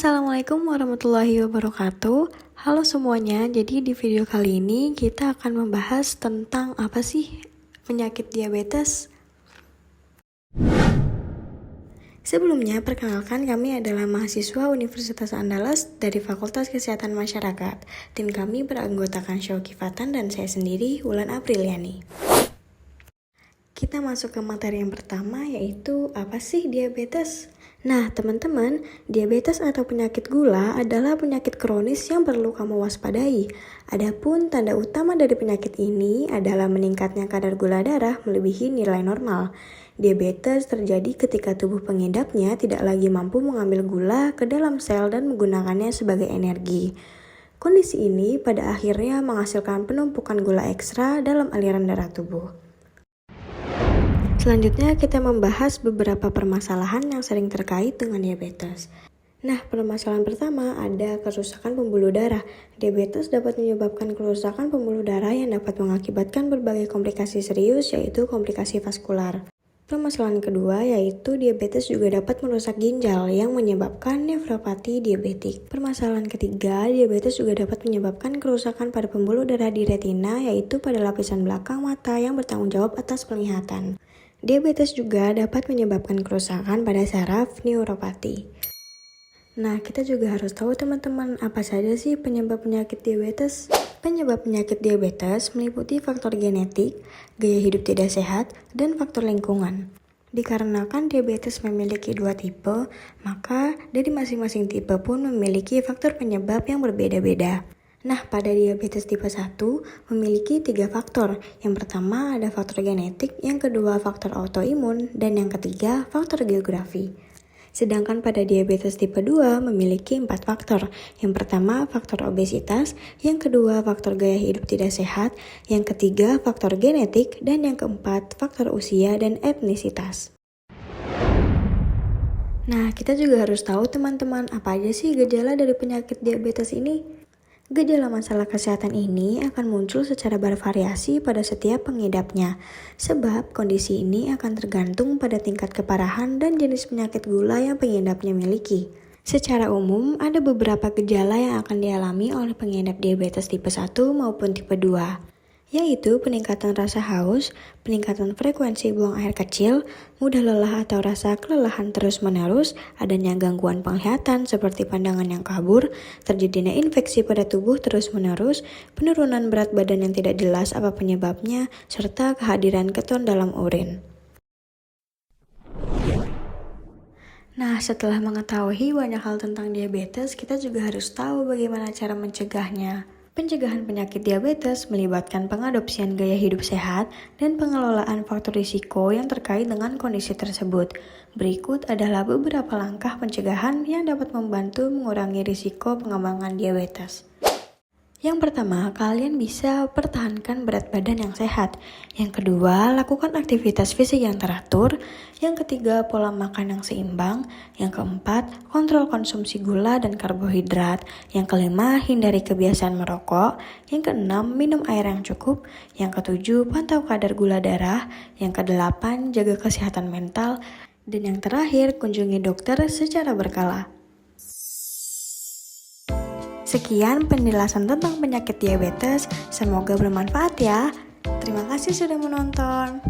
Assalamualaikum warahmatullahi wabarakatuh. Halo semuanya, jadi di video kali ini kita akan membahas tentang apa sih penyakit diabetes. Sebelumnya, perkenalkan kami adalah mahasiswa Universitas Andalas dari Fakultas Kesehatan Masyarakat. Tim kami beranggotakan Syauki Fatan dan saya sendiri, Wulan Apriliani. Kita masuk ke materi yang pertama, yaitu apa sih diabetes? Nah, teman-teman, diabetes atau penyakit gula adalah penyakit kronis yang perlu kamu waspadai. Adapun tanda utama dari penyakit ini adalah meningkatnya kadar gula darah melebihi nilai normal. Diabetes terjadi ketika tubuh pengidapnya tidak lagi mampu mengambil gula ke dalam sel dan menggunakannya sebagai energi. Kondisi ini pada akhirnya menghasilkan penumpukan gula ekstra dalam aliran darah tubuh. Selanjutnya kita membahas beberapa permasalahan yang sering terkait dengan diabetes. Nah, permasalahan pertama ada kerusakan pembuluh darah. Diabetes dapat menyebabkan kerusakan pembuluh darah yang dapat mengakibatkan berbagai komplikasi serius, yaitu komplikasi vaskular. Permasalahan kedua yaitu diabetes juga dapat merusak ginjal yang menyebabkan nefropati diabetik. Permasalahan ketiga, diabetes juga dapat menyebabkan kerusakan pada pembuluh darah di retina, yaitu pada lapisan belakang mata yang bertanggung jawab atas penglihatan. Diabetes juga dapat menyebabkan kerusakan pada saraf neuropati. Nah, kita juga harus tahu teman-teman, apa saja sih penyebab penyakit diabetes? Penyebab penyakit diabetes meliputi faktor genetik, gaya hidup tidak sehat, dan faktor lingkungan. Dikarenakan diabetes memiliki dua tipe, maka dari masing-masing tipe pun memiliki faktor penyebab yang berbeda-beda. Nah, pada diabetes tipe 1 memiliki 3 faktor. Yang pertama ada faktor genetik, yang kedua faktor autoimun, dan yang ketiga faktor geografi. Sedangkan pada diabetes tipe 2 memiliki 4 faktor. Yang pertama faktor obesitas, yang kedua faktor gaya hidup tidak sehat, yang ketiga faktor genetik, dan yang keempat faktor usia dan etnisitas. Nah, kita juga harus tahu teman-teman, apa aja sih gejala dari penyakit diabetes ini? Gejala masalah kesehatan ini akan muncul secara bervariasi pada setiap pengidapnya, sebab kondisi ini akan tergantung pada tingkat keparahan dan jenis penyakit gula yang pengidapnya miliki. Secara umum, ada beberapa gejala yang akan dialami oleh pengidap diabetes tipe 1 maupun tipe 2. Yaitu peningkatan rasa haus, peningkatan frekuensi buang air kecil, mudah lelah atau rasa kelelahan terus-menerus, adanya gangguan penglihatan seperti pandangan yang kabur, terjadinya infeksi pada tubuh terus-menerus, penurunan berat badan yang tidak jelas apa penyebabnya, serta kehadiran keton dalam urin. Nah, setelah mengetahui banyak hal tentang diabetes, kita juga harus tahu bagaimana cara mencegahnya. Pencegahan penyakit diabetes melibatkan pengadopsian gaya hidup sehat dan pengelolaan faktor risiko yang terkait dengan kondisi tersebut. Berikut adalah beberapa langkah pencegahan yang dapat membantu mengurangi risiko pengembangan diabetes. Yang pertama, kalian bisa pertahankan berat badan yang sehat. Yang kedua, lakukan aktivitas fisik yang teratur. Yang ketiga, pola makan yang seimbang. Yang keempat, kontrol konsumsi gula dan karbohidrat. Yang kelima, hindari kebiasaan merokok. Yang keenam, minum air yang cukup. Yang ketujuh, pantau kadar gula darah. Yang kedelapan, jaga kesehatan mental. Dan yang terakhir, kunjungi dokter secara berkala. Sekian penjelasan tentang penyakit diabetes, semoga bermanfaat ya. Terima kasih sudah menonton.